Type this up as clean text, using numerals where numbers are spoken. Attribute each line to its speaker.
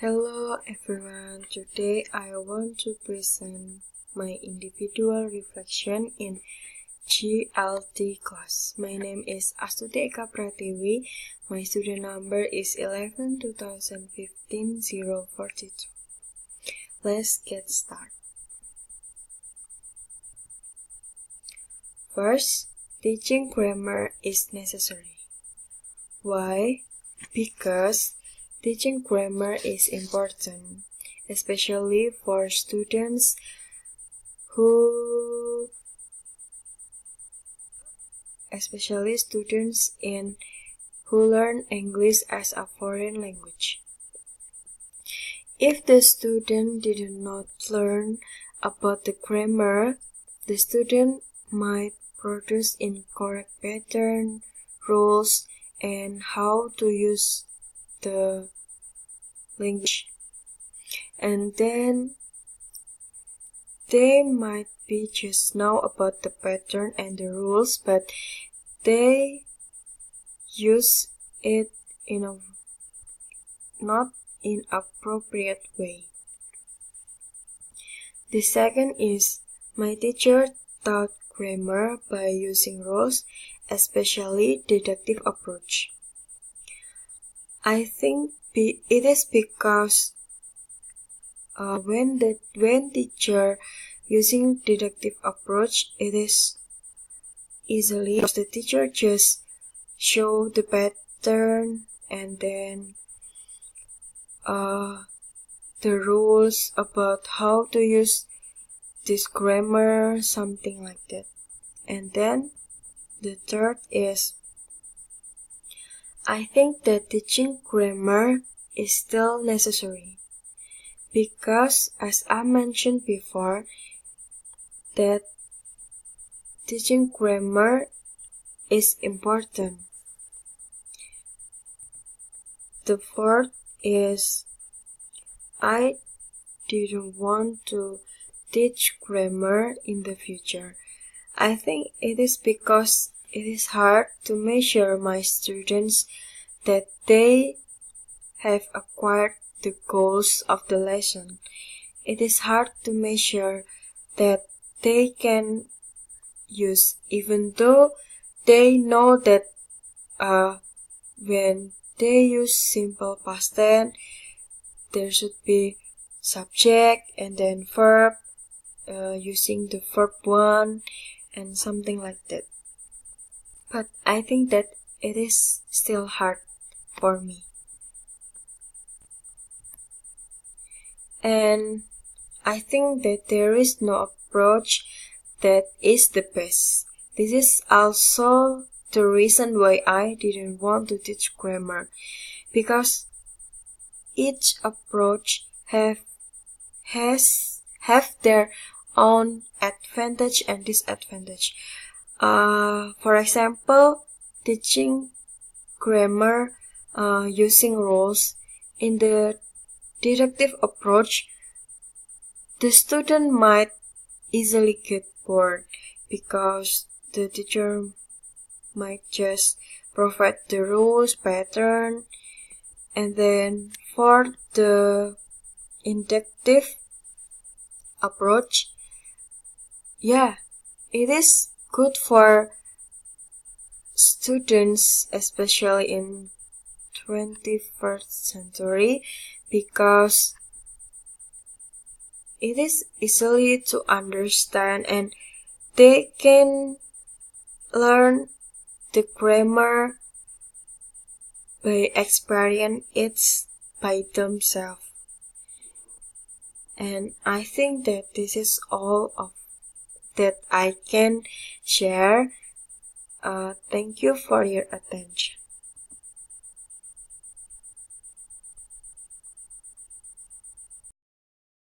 Speaker 1: Hello everyone, today I want to present my individual reflection in GLT class. My name is Astuti Eka Pratiwi. My student number is 11-2015-042. Let's get started. First, teaching grammar is necessary. Why? Because teaching grammar is important, especially for students who learn English as a foreign language. If the student did not learn about the grammar, the student might produce incorrect pattern, rules, and how to use the language. And then they might be just know about the pattern and the rules, but they use it in a not inappropriate way. The second is, my teacher taught grammar by using rules, especially deductive approach. I think it is because when teacher using deductive approach, it is easily because the teacher just show the pattern and then the rules about how to use this grammar, something like that. And then the third is, I think that teaching grammar is still necessary because, as I mentioned before, that teaching grammar is important. The fourth is, I didn't want to teach grammar in the future. I think it is because it is hard to measure my students that they have acquired the goals of the lesson. It is hard to measure that they can use, even though they know that when they use simple past tense, there should be subject and then verb, using the verb one and something like that. But I think that it is still hard for me. And I think that there is no approach that is the best. This is also the reason why I didn't want to teach grammar, because each approach have their own advantage and disadvantage. For example, teaching grammar using rules in the deductive approach, the student might easily get bored because the teacher might just provide the rules, pattern, and then for the inductive approach, it is good for students, especially in 21st century, because it is easily to understand and they can learn the grammar by experience it by themselves. And I think that this is all of that I can share. Thank you for your attention.